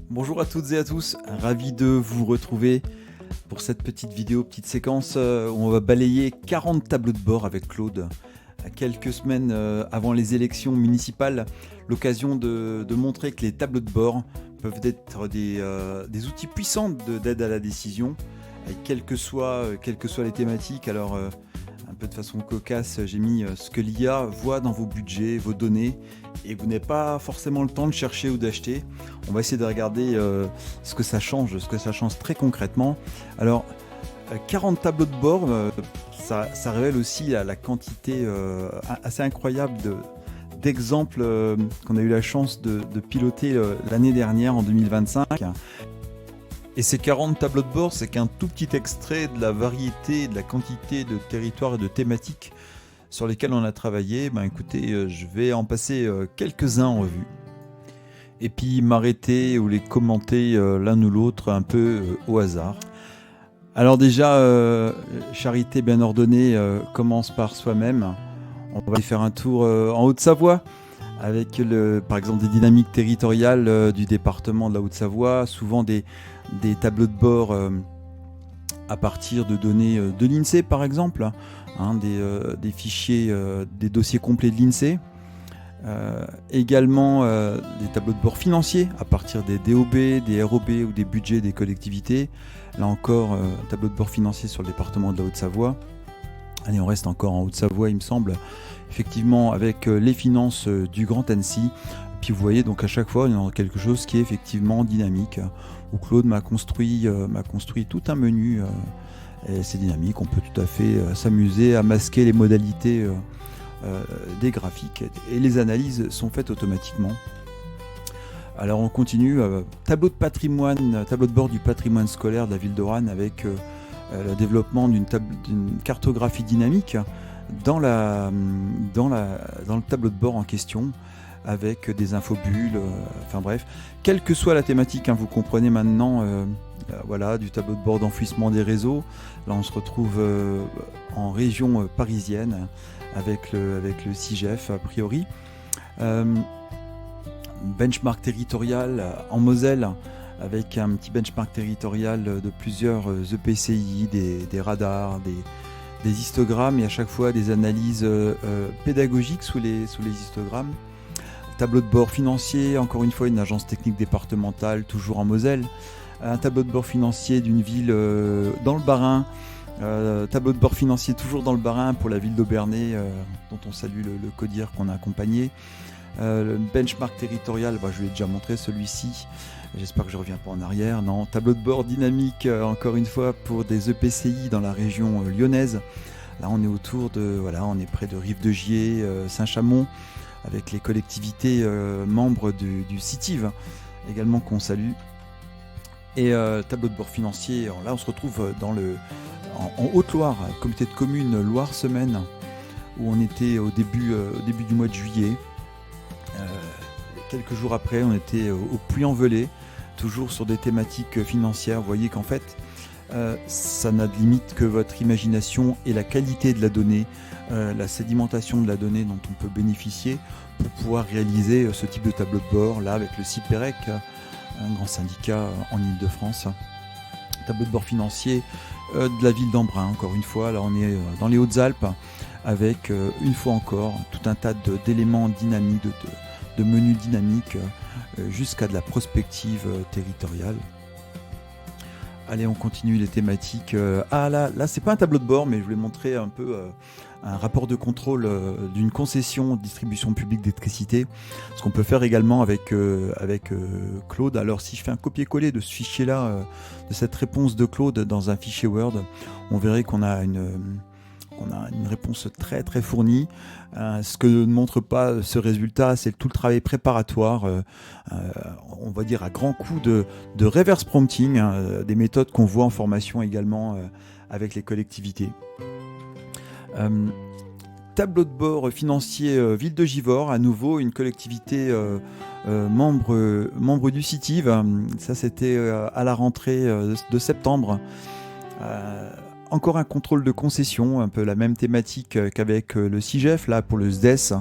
Bonjour à toutes et à tous, ravi de vous retrouver pour cette petite vidéo, petite séquence où on va balayer 40 tableaux de bord avec Claude. À quelques semaines avant les élections municipales, l'occasion de montrer que les tableaux de bord peuvent être des outils puissants d'aide à la décision, et quelles que soient les thématiques. Alors, un peu de façon cocasse, j'ai mis ce que l'IA voit dans vos budgets, vos données, et vous n'avez pas forcément le temps de chercher ou d'acheter. On va essayer de regarder ce que ça change très concrètement. Alors, 40 tableaux de bord, ça révèle aussi la quantité assez incroyable d'exemples qu'on a eu la chance de piloter l'année dernière, en 2025. Et ces 40 tableaux de bord, c'est qu'un tout petit extrait de la variété, de la quantité de territoires et de thématiques sur lesquels on a travaillé. Écoutez, je vais en passer quelques-uns en revue. Et puis m'arrêter ou les commenter l'un ou l'autre un peu au hasard. Alors déjà, charité bien ordonnée commence par soi-même. On va aller faire un tour en Haute-Savoie avec par exemple des dynamiques territoriales du département de la Haute-Savoie, souvent des tableaux de bord à partir de données de l'INSEE par exemple, des fichiers, des dossiers complets de l'INSEE. Également des tableaux de bord financiers à partir des DOB, des ROB ou des budgets des collectivités. Là encore, un tableau de bord financier sur le département de la Haute-Savoie. Allez, on reste encore en Haute-Savoie, il me semble, effectivement avec les finances du Grand Annecy. Puis vous voyez, donc à chaque fois, il y a quelque chose qui est effectivement dynamique, où Claude m'a construit tout un menu, et c'est dynamique, on peut tout à fait s'amuser à masquer les modalités des graphiques, et les analyses sont faites automatiquement. Alors on continue, tableau de bord du patrimoine scolaire de la ville d'Oran avec le développement d'une cartographie dynamique dans le tableau de bord en question, avec des infobulles, enfin bref, quelle que soit la thématique, vous comprenez maintenant, voilà, du tableau de bord d'enfouissement des réseaux. Là on se retrouve en région parisienne avec le CIGEF a priori. Benchmark territorial en Moselle, avec un petit benchmark territorial de plusieurs EPCI, des radars, des histogrammes, et à chaque fois des analyses pédagogiques sous les histogrammes. Tableau de bord financier, encore une fois une agence technique départementale, toujours en Moselle. Un tableau de bord financier d'une ville dans le Bas-Rhin. Tableau de bord financier toujours dans le Bas-Rhin pour la ville d'Aubernay, dont on salue le CODIR qu'on a accompagné. Le benchmark territorial, je vous l'ai déjà montré celui-ci, j'espère que je ne reviens pas en arrière. Non, tableau de bord dynamique, encore une fois pour des EPCI dans la région lyonnaise. Là on est on est près de Rive-de-Gier, Saint-Chamond, avec les collectivités membres du CITIV également qu'on salue. Et tableau de bord financier, là on se retrouve en Haute-Loire, comité de communes Loire-Semaine, où on était au début du mois de juillet. Quelques jours après, on était au Puy-en-Velay, toujours sur des thématiques financières. Vous voyez qu'en fait, ça n'a de limite que votre imagination et la qualité de la donnée, la sédimentation de la donnée dont on peut bénéficier pour pouvoir réaliser ce type de tableau de bord, là avec le CIPEREC, un grand syndicat en Ile-de-France. Tableau de bord financier de la ville d'Embrun, encore une fois. Là, on est dans les Hautes-Alpes, avec une fois encore tout un tas d'éléments dynamiques, de menus dynamiques, jusqu'à de la prospective territoriale. Allez, on continue les thématiques. Là, c'est pas un tableau de bord, mais je voulais montrer un peu un rapport de contrôle d'une concession de distribution publique d'électricité. Ce qu'on peut faire également avec Claude. Alors, si je fais un copier-coller de ce fichier-là, de cette réponse de Claude dans un fichier Word, on verrait qu'on a une réponse très très fournie. Ce que ne montre pas ce résultat, c'est tout le travail préparatoire, on va dire à grands coups de reverse prompting, des méthodes qu'on voit en formation également avec les collectivités. Tableau de bord financier Ville de Givors, à nouveau une collectivité membre du CITIV. Ça c'était à la rentrée de septembre. encore un contrôle de concession, un peu la même thématique qu'avec le CIGEF, là pour le SDES,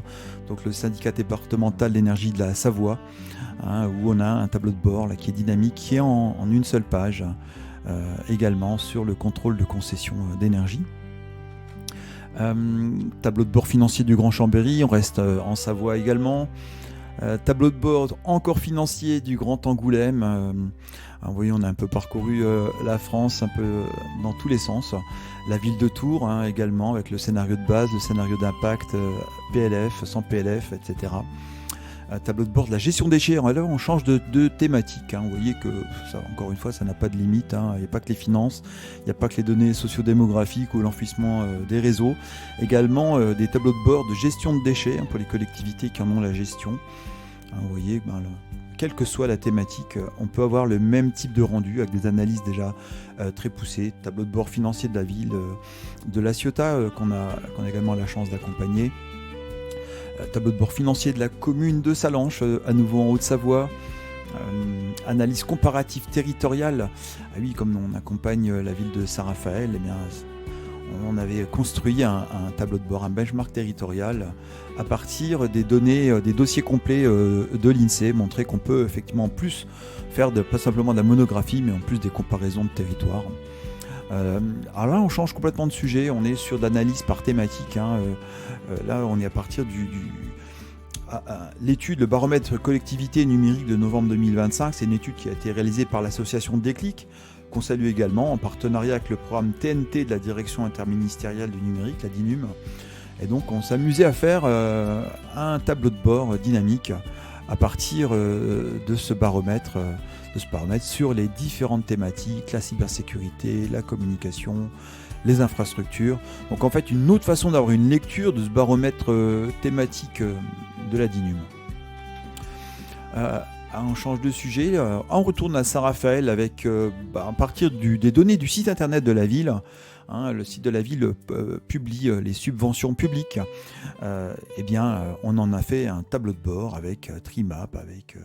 donc le syndicat départemental d'énergie de la Savoie, où on a un tableau de bord là, qui est dynamique, qui est en une seule page, également sur le contrôle de concession d'énergie. Tableau de bord financier du Grand Chambéry, on reste en Savoie également. Tableau de bord encore financier du Grand Angoulême. Vous voyez, on a un peu parcouru la France, un peu dans tous les sens. La ville de Tours également, avec le scénario de base, le scénario d'impact, PLF, sans PLF, etc. Tableau de bord de la gestion des déchets. Là, on change de thématique. Vous voyez que, ça, encore une fois, ça n'a pas de limite. Il n'y a pas que les finances, il n'y a pas que les données sociodémographiques ou l'enfouissement des réseaux. Également, des tableaux de bord de gestion de déchets pour les collectivités qui en ont la gestion. Vous voyez, quelle que soit la thématique, on peut avoir le même type de rendu avec des analyses déjà très poussées. Tableau de bord financier de la ville de La Ciotat, qu'on a également la chance d'accompagner. Tableau de bord financier de la commune de Salanches, à nouveau en Haute-Savoie. Analyse comparative territoriale. Ah oui, comme on accompagne la ville de Saint-Raphaël, eh bien, on avait construit un tableau de bord, un benchmark territorial à partir des données, des dossiers complets de l'INSEE, montrer qu'on peut effectivement en plus faire pas simplement de la monographie, mais en plus des comparaisons de territoire. Alors là, on change complètement de sujet, on est sur de l'analyse par thématique. Là, on est à partir l'étude, le baromètre collectivité numérique de novembre 2025. C'est une étude qui a été réalisée par l'association Déclic, qu'on salue également, en partenariat avec le programme TNT de la Direction interministérielle du numérique, la DINUM. Et donc, on s'amusait à faire un tableau de bord dynamique à partir de ce baromètre sur les différentes thématiques, la cybersécurité, la communication, les infrastructures. Donc en fait, une autre façon d'avoir une lecture de ce baromètre thématique de la DINUM. On change de sujet, on retourne à Saint-Raphaël avec, à partir des données du site internet de la ville. Le site de la ville publie les subventions publiques. On en a fait un tableau de bord avec Trimap, avec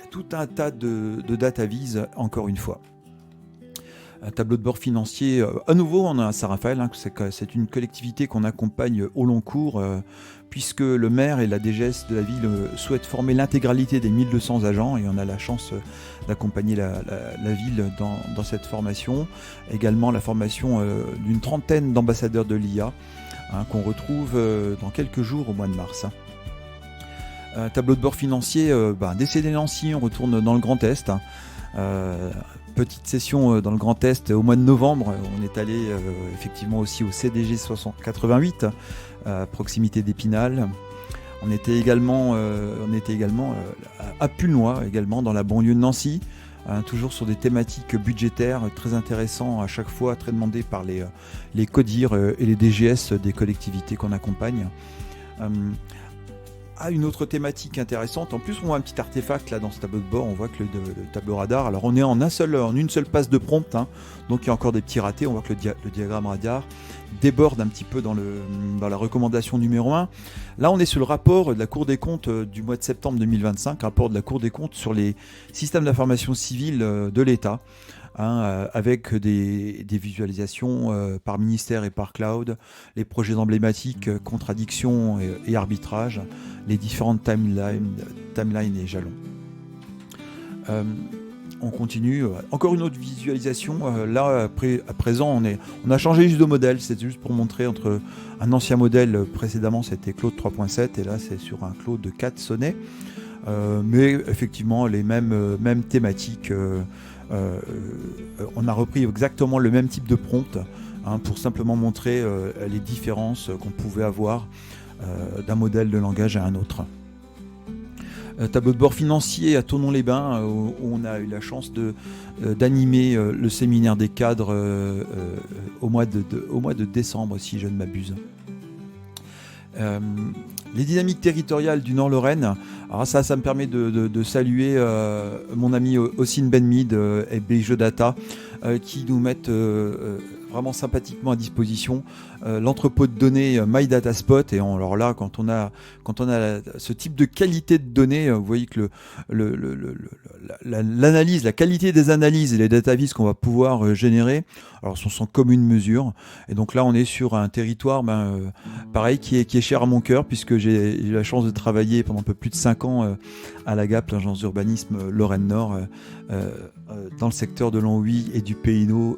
tout un tas de data vis, encore une fois. Un tableau de bord financier, à nouveau on a à Saint-Raphaël, c'est une collectivité qu'on accompagne au long cours, puisque le maire et la DGS de la ville souhaitent former l'intégralité des 1200 agents, et on a la chance d'accompagner la ville dans cette formation. Également la formation d'une trentaine d'ambassadeurs de l'IA, qu'on retrouve dans quelques jours au mois de mars. Tableau de bord financier, décédé Nancy, on retourne dans le Grand Est. Petite session dans le Grand Est au mois de novembre. On est allé effectivement aussi au CDG 88, à proximité d'Épinal. On était également à Pulnoy, également dans la banlieue de Nancy, toujours sur des thématiques budgétaires très intéressants à chaque fois, très demandés par les CODIR et les DGS des collectivités qu'on accompagne. Une autre thématique intéressante. En plus, on voit un petit artefact là dans ce tableau de bord. On voit que le tableau radar. Alors, on est en une seule passe de prompt, donc il y a encore des petits ratés. On voit que le diagramme radar déborde un petit peu dans la recommandation numéro 1. Là, on est sur le rapport de la Cour des comptes du mois de septembre 2025, rapport de la Cour des comptes sur les systèmes d'information civile de l'État. Avec des visualisations par ministère et par cloud, les projets emblématiques, contradictions et arbitrage, les différentes timelines et jalons. On continue. Encore une autre visualisation. Là, à présent, on a changé juste de modèle. C'est juste pour montrer entre un ancien modèle précédemment, c'était Claude 3.7, et là, c'est sur un Claude 4 Sonnet. Mais effectivement, les mêmes thématiques. On a repris exactement le même type de prompt pour simplement montrer les différences qu'on pouvait avoir d'un modèle de langage à un autre. Tableau de bord financier à Thonon-les-Bains, où on a eu la chance d'animer le séminaire des cadres au mois de décembre, si je ne m'abuse. Les dynamiques territoriales du Nord-Lorraine, alors ça me permet de saluer mon ami Ossine Benmid et BG Data qui nous mettent vraiment sympathiquement à disposition l'entrepôt de données MyDataSpot. Et alors là, quand on a ce type de qualité de données, vous voyez que l'analyse, la qualité des analyses et les data viz qu'on va pouvoir générer, alors sont sans commune mesure. Et donc là, on est sur un territoire, pareil, qui est cher à mon cœur, puisque j'ai eu la chance de travailler pendant un peu plus de 5 ans à l'AGAP, l'agence d'urbanisme Lorraine Nord, dans le secteur de l'Anhouï et du PIO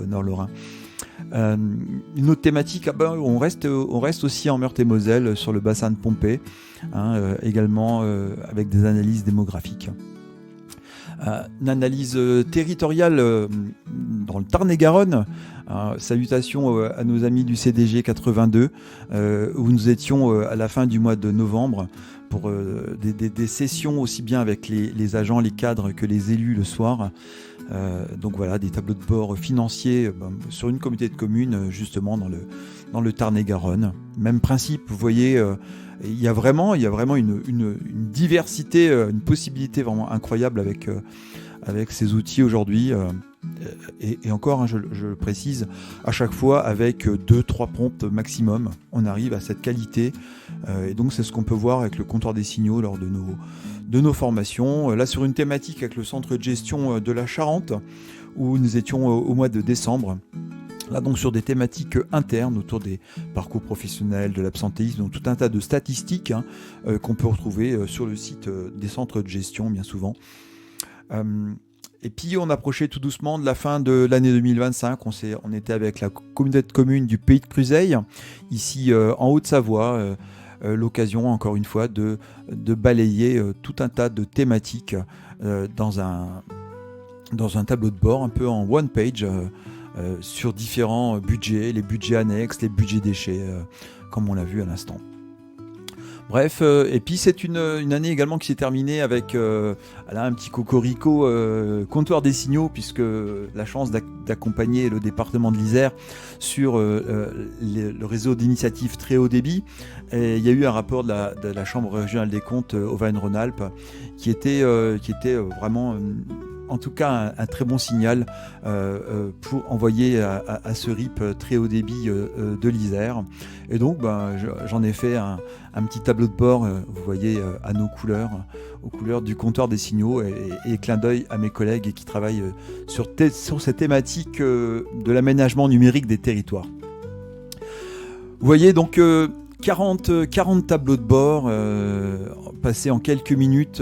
Nord-Lorrain. Une autre thématique, on reste aussi en Meurthe-et-Moselle sur le bassin de Pompée, également avec des analyses démographiques. Une analyse territoriale dans le Tarn-et-Garonne. Salutations à nos amis du CDG 82, où nous étions à la fin du mois de novembre pour des sessions aussi bien avec les agents, les cadres que les élus le soir. Donc voilà, des tableaux de bord financiers sur une communauté de communes justement dans le Tarn-et-Garonne. Même principe, vous voyez, il y a vraiment une diversité, une possibilité vraiment incroyable avec ces outils aujourd'hui. Et encore, je le précise, à chaque fois avec 2-3 prompts maximum, on arrive à cette qualité. Et donc c'est ce qu'on peut voir avec le comptoir des signaux lors de nos formations. Là sur une thématique avec le centre de gestion de la Charente, où nous étions au mois de décembre. Là donc sur des thématiques internes autour des parcours professionnels, de l'absentéisme, donc tout un tas de statistiques qu'on peut retrouver sur le site des centres de gestion bien souvent. Et puis on approchait tout doucement de la fin de l'année 2025, on était avec la communauté de communes du Pays de Cruseilles, ici en Haute-Savoie, l'occasion encore une fois de balayer tout un tas de thématiques dans un tableau de bord un peu en one page sur différents budgets, les budgets annexes, les budgets déchets, comme on l'a vu à l'instant. Bref, et puis c'est une année également qui s'est terminée avec un petit cocorico comptoir des signaux, puisque la chance d'accompagner le département de l'Isère sur le réseau d'initiatives très haut débit. Et il y a eu un rapport de la Chambre régionale des comptes Auvergne-Rhône-Alpes qui était vraiment en tout cas un très bon signal pour envoyer à ce RIP très haut débit de l'Isère. Et donc j'en ai fait un petit tableau de bord, vous voyez, à nos couleurs, aux couleurs du comptoir des signaux, et clin d'œil à mes collègues qui travaillent sur cette thématique de l'aménagement numérique des territoires. Vous voyez donc 40 tableaux de bord passés en quelques minutes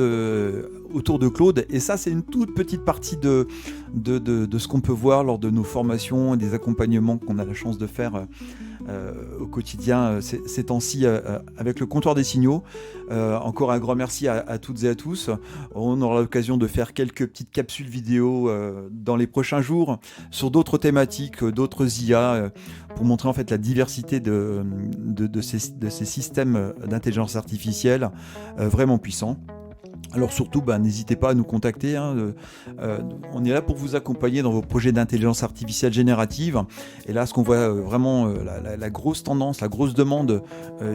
autour de Claude, et ça c'est une toute petite partie de ce qu'on peut voir lors de nos formations et des accompagnements qu'on a la chance de faire au quotidien ces temps-ci avec le comptoir des signaux. Encore un grand merci à toutes et à tous. On aura l'occasion de faire quelques petites capsules vidéo dans les prochains jours sur d'autres thématiques, d'autres IA, pour montrer en fait la diversité de ces systèmes d'intelligence artificielle vraiment puissants. Alors surtout, n'hésitez pas à nous contacter. On est là pour vous accompagner dans vos projets d'intelligence artificielle générative. Et là, ce qu'on voit vraiment, la grosse tendance, la grosse demande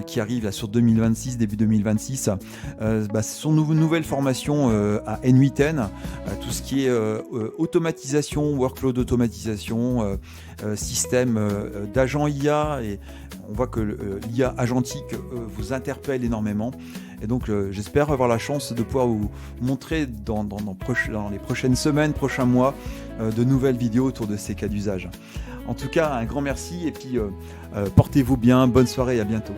qui arrive là, sur 2026, début 2026, ce sont une nouvelle formation à N8N, tout ce qui est automatisation, workflow d'automatisation, système d'agent IA. Et on voit que l'IA agentique vous interpelle énormément. Et donc j'espère avoir la chance de pouvoir vous montrer dans les prochaines semaines, prochains mois, de nouvelles vidéos autour de ces cas d'usage. En tout cas, un grand merci, et puis portez-vous bien, bonne soirée et à bientôt.